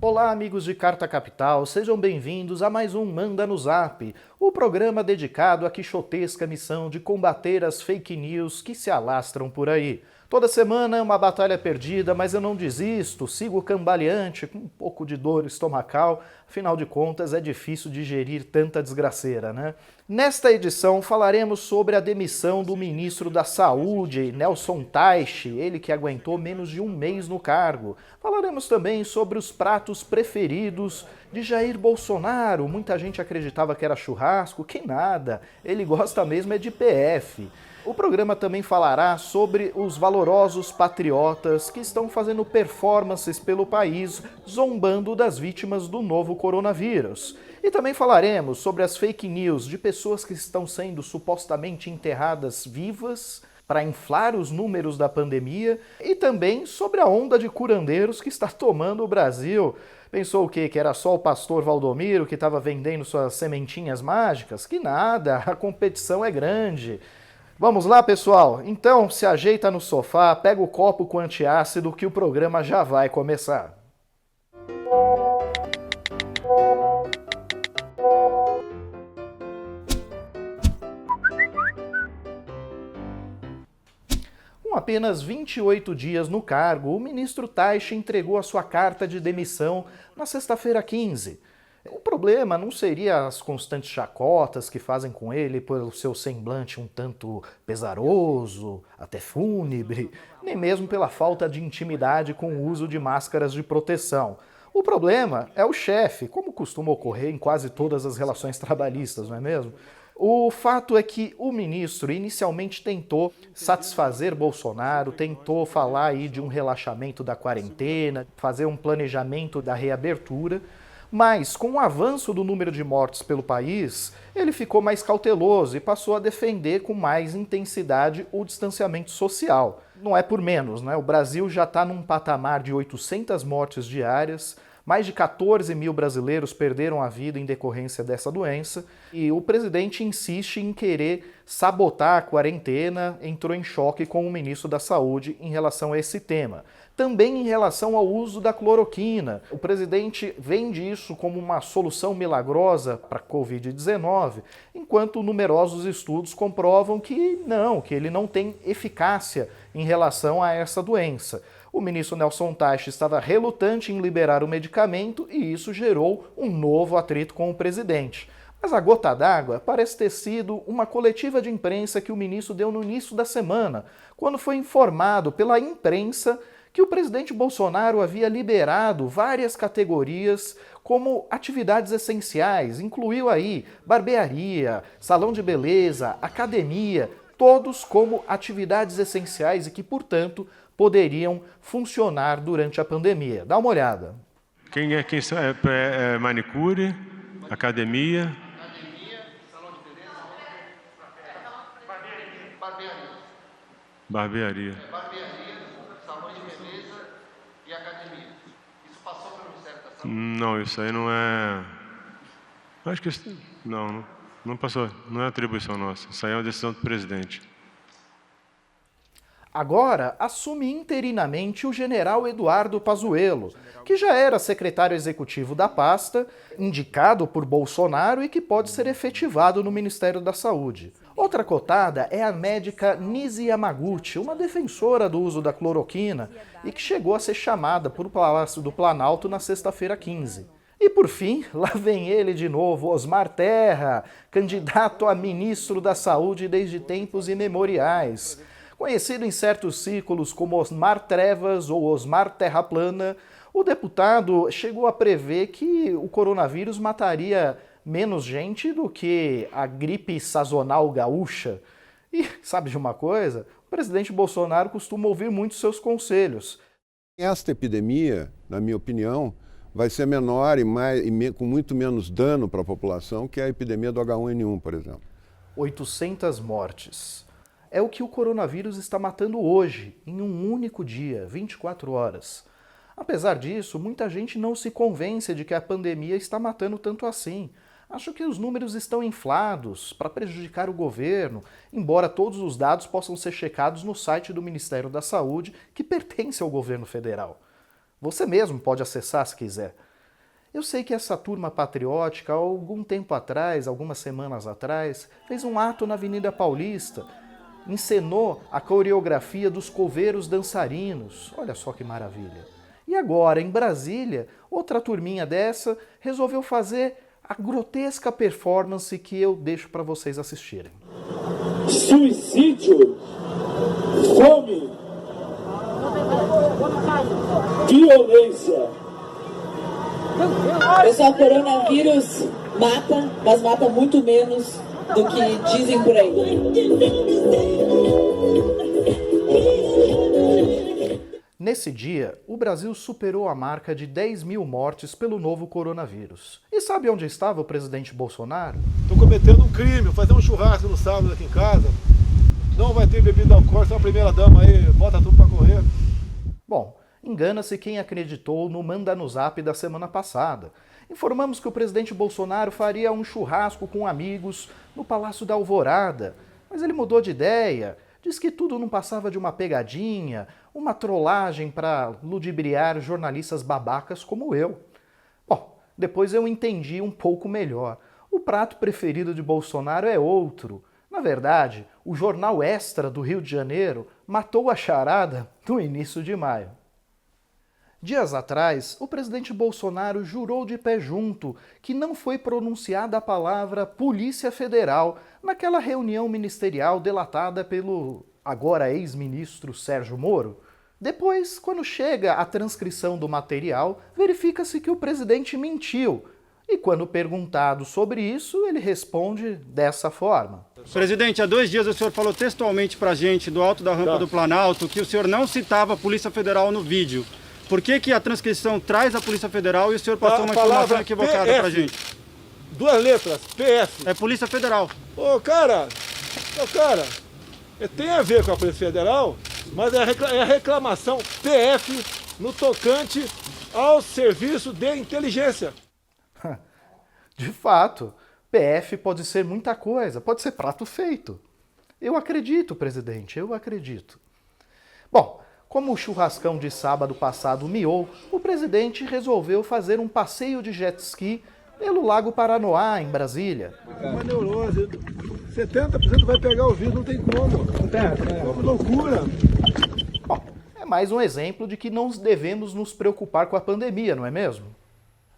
Olá, amigos de Carta Capital, sejam bem-vindos a mais um Manda no Zap, o programa dedicado à quixotesca missão de combater as fake news que se alastram por aí. Toda semana é uma batalha perdida, mas eu não desisto, sigo cambaleante, com um pouco de dor estomacal, afinal de contas é difícil digerir tanta desgraceira, né? Nesta edição falaremos sobre a demissão do ministro da Saúde, Nelson Teich, ele que aguentou menos de um mês no cargo. Falaremos também sobre os pratos preferidos de Jair Bolsonaro. Muita gente acreditava que era churrasco, que nada, ele gosta mesmo é de PF. O programa também falará sobre os valorosos patriotas que estão fazendo performances pelo país, zombando das vítimas do novo coronavírus. E também falaremos sobre as fake news de pessoas que estão sendo supostamente enterradas vivas para inflar os números da pandemia e também sobre a onda de curandeiros que está tomando o Brasil. Pensou o quê? Que era só o pastor Valdomiro que estava vendendo suas sementinhas mágicas? Que nada, a competição é grande. Vamos lá, pessoal? Então, se ajeita no sofá, pega o copo com antiácido que o programa já vai começar. Com apenas 28 dias no cargo, o ministro Teich entregou a sua carta de demissão na sexta-feira 15. O problema não seria as constantes chacotas que fazem com ele pelo seu semblante um tanto pesaroso, até fúnebre, nem mesmo pela falta de intimidade com o uso de máscaras de proteção. O problema é o chefe, como costuma ocorrer em quase todas as relações trabalhistas, não é mesmo? O fato é que o ministro inicialmente tentou satisfazer Bolsonaro, tentou falar aí de um relaxamento da quarentena, fazer um planejamento da reabertura, mas, com o avanço do número de mortes pelo país, ele ficou mais cauteloso e passou a defender com mais intensidade o distanciamento social. Não é por menos, né? O Brasil já está num patamar de 800 mortes diárias, mais de 14 mil brasileiros perderam a vida em decorrência dessa doença e o presidente insiste em querer sabotar a quarentena, entrou em choque com o ministro da Saúde em relação a esse tema. Também em relação ao uso da cloroquina. O presidente vende isso como uma solução milagrosa para a Covid-19, enquanto numerosos estudos comprovam que ele não tem eficácia em relação a essa doença. O ministro Nelson Teich estava relutante em liberar o medicamento e isso gerou um novo atrito com o presidente. Mas a gota d'água parece ter sido uma coletiva de imprensa que o ministro deu no início da semana, quando foi informado pela imprensa que o presidente Bolsonaro havia liberado várias categorias como atividades essenciais, incluiu aí barbearia, salão de beleza, academia, todos como atividades essenciais e que, portanto, poderiam funcionar durante a pandemia. Dá uma olhada. Quem é manicure, academia, salão de beleza, barbearia. barbearia, salão de beleza e academia. Isso passou pelo Ministério da Saúde? Não, isso aí não é... Acho que isso... Não passou. Não é atribuição nossa. Isso aí é uma decisão do presidente. Agora, assume interinamente o general Eduardo Pazuello, que já era secretário executivo da pasta, indicado por Bolsonaro e que pode ser efetivado no Ministério da Saúde. Outra cotada é a médica Nisi Yamaguchi, uma defensora do uso da cloroquina e que chegou a ser chamada por Palácio do Planalto na sexta-feira 15. E por fim, lá vem ele de novo, Osmar Terra, candidato a ministro da Saúde desde tempos imemoriais. Conhecido em certos círculos como Osmar Trevas ou Osmar Terra Plana, o deputado chegou a prever que o coronavírus mataria menos gente do que a gripe sazonal gaúcha. E sabe de uma coisa? O presidente Bolsonaro costuma ouvir muito seus conselhos. Esta epidemia, na minha opinião, vai ser menor com muito menos dano para a população que a epidemia do H1N1, por exemplo. 800 mortes. É o que o coronavírus está matando hoje, em um único dia, 24 horas. Apesar disso, muita gente não se convence de que a pandemia está matando tanto assim. Acho que os números estão inflados para prejudicar o governo, embora todos os dados possam ser checados no site do Ministério da Saúde, que pertence ao governo federal. Você mesmo pode acessar se quiser. Eu sei que essa turma patriótica, algum tempo atrás, algumas semanas atrás, fez um ato na Avenida Paulista, encenou a coreografia dos coveiros dançarinos. Olha só que maravilha. E agora, em Brasília, outra turminha dessa resolveu fazer a grotesca performance que eu deixo para vocês assistirem. Suicídio, fome, violência. Pessoal, o coronavírus mata, mas mata muito menos do que dizem por aí. Nesse dia, o Brasil superou a marca de 10 mil mortes pelo novo coronavírus. E sabe onde estava o presidente Bolsonaro? Estou cometendo um crime, vou fazer um churrasco no sábado aqui em casa. Não vai ter bebida alcoólica, só a primeira dama aí, bota tudo para correr. Bom, engana-se quem acreditou no Manda no Zap da semana passada. Informamos que o presidente Bolsonaro faria um churrasco com amigos no Palácio da Alvorada, mas ele mudou de ideia. Diz que tudo não passava de uma pegadinha, uma trollagem para ludibriar jornalistas babacas como eu. Bom, depois eu entendi um pouco melhor. O prato preferido de Bolsonaro é outro. Na verdade, o Jornal Extra do Rio de Janeiro matou a charada no início de maio. Dias atrás, o presidente Bolsonaro jurou de pé junto que não foi pronunciada a palavra Polícia Federal naquela reunião ministerial delatada pelo agora ex-ministro Sérgio Moro. Depois, quando chega a transcrição do material, verifica-se que o presidente mentiu. E quando perguntado sobre isso, ele responde dessa forma. Presidente, há 2 dias o senhor falou textualmente pra gente, do alto da rampa do Planalto, que o senhor não citava a Polícia Federal no vídeo. Por que a transcrição traz a Polícia Federal e o senhor passou uma informação equivocada pra gente? 2 letras, PF. É Polícia Federal. Ô cara, tem a ver com a Polícia Federal, mas é a reclamação PF no tocante ao serviço de inteligência. De fato, PF pode ser muita coisa, pode ser prato feito. Eu acredito, presidente, eu acredito. Bom, como o churrascão de sábado passado miou, o presidente resolveu fazer um passeio de jet ski pelo Lago Paranoá, em Brasília. Uma neurose, 70% vai pegar o vírus, não tem como. É uma loucura. Bom, é mais um exemplo de que não devemos nos preocupar com a pandemia, não é mesmo?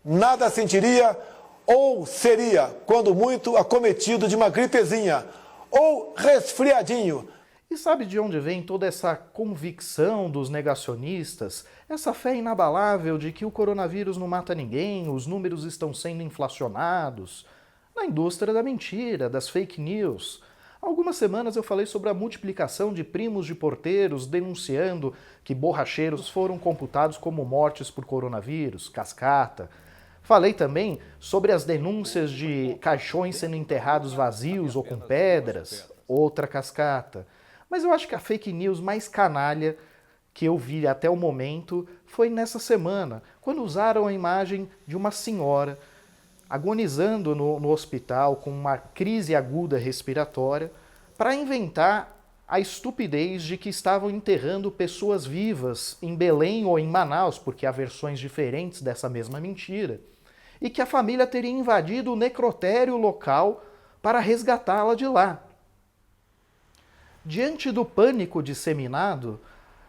Nada sentiria ou seria, quando muito, acometido de uma gripezinha ou resfriadinho. E sabe de onde vem toda essa convicção dos negacionistas? Essa fé inabalável de que o coronavírus não mata ninguém, os números estão sendo inflacionados? Na indústria da mentira, das fake news. Há algumas semanas eu falei sobre a multiplicação de primos de porteiros denunciando que borracheiros foram computados como mortes por coronavírus, cascata. Falei também sobre as denúncias de caixões sendo enterrados vazios ou com pedras, outra cascata. Mas eu acho que a fake news mais canalha que eu vi até o momento foi nessa semana, quando usaram a imagem de uma senhora agonizando no hospital com uma crise aguda respiratória para inventar a estupidez de que estavam enterrando pessoas vivas em Belém ou em Manaus, porque há versões diferentes dessa mesma mentira, e que a família teria invadido o necrotério local para resgatá-la de lá. Diante do pânico disseminado,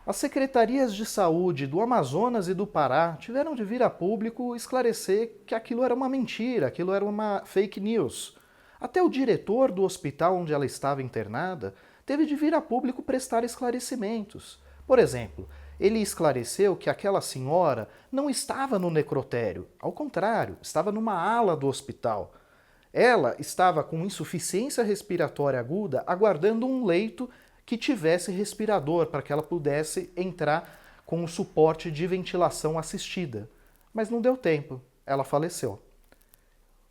as secretarias de saúde do Amazonas e do Pará tiveram de vir a público esclarecer que aquilo era uma mentira, aquilo era uma fake news. Até o diretor do hospital onde ela estava internada teve de vir a público prestar esclarecimentos. Por exemplo, ele esclareceu que aquela senhora não estava no necrotério, ao contrário, estava numa ala do hospital. Ela estava com insuficiência respiratória aguda, aguardando um leito que tivesse respirador para que ela pudesse entrar com o suporte de ventilação assistida. Mas não deu tempo, ela faleceu.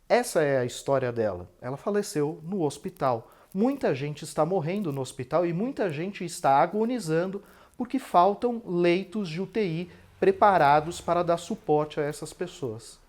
Essa é a história dela. Ela faleceu no hospital. Muita gente está morrendo no hospital e muita gente está agonizando porque faltam leitos de UTI preparados para dar suporte a essas pessoas.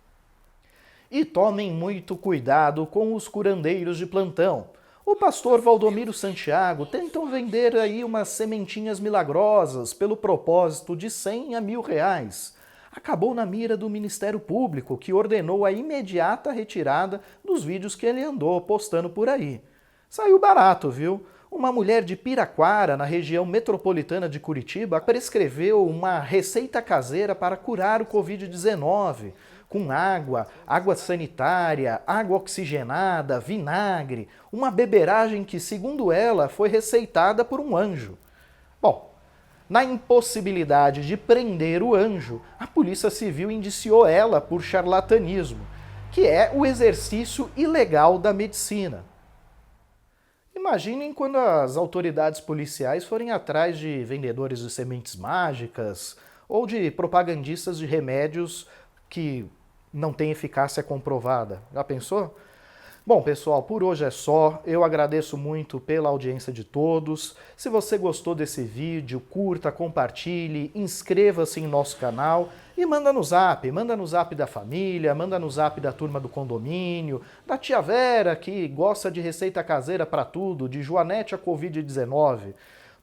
E tomem muito cuidado com os curandeiros de plantão. O pastor Valdomiro Santiago tentam vender aí umas sementinhas milagrosas pelo propósito de 100 a 1.000 reais. acabou na mira do Ministério Público, que ordenou a imediata retirada dos vídeos que ele andou postando por aí. Saiu barato, viu? Uma mulher de Piraquara, na região metropolitana de Curitiba, prescreveu uma receita caseira para curar o Covid-19, com água sanitária, água oxigenada, vinagre, uma beberagem que, segundo ela, foi receitada por um anjo. Bom, na impossibilidade de prender o anjo, a Polícia Civil indiciou ela por charlatanismo, que é o exercício ilegal da medicina. Imaginem quando as autoridades policiais forem atrás de vendedores de sementes mágicas ou de propagandistas de remédios que não têm eficácia comprovada. Já pensou? Bom, pessoal, por hoje é só. Eu agradeço muito pela audiência de todos. Se você gostou desse vídeo, curta, compartilhe, inscreva-se em nosso canal e manda no zap da família, manda no zap da turma do condomínio, da tia Vera, que gosta de receita caseira para tudo, de Joanete a Covid-19.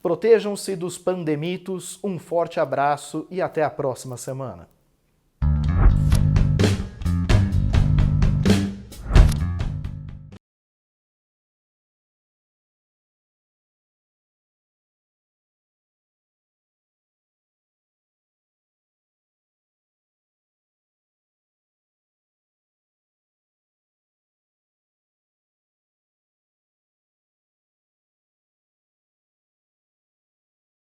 Protejam-se dos pandemitos, um forte abraço e até a próxima semana.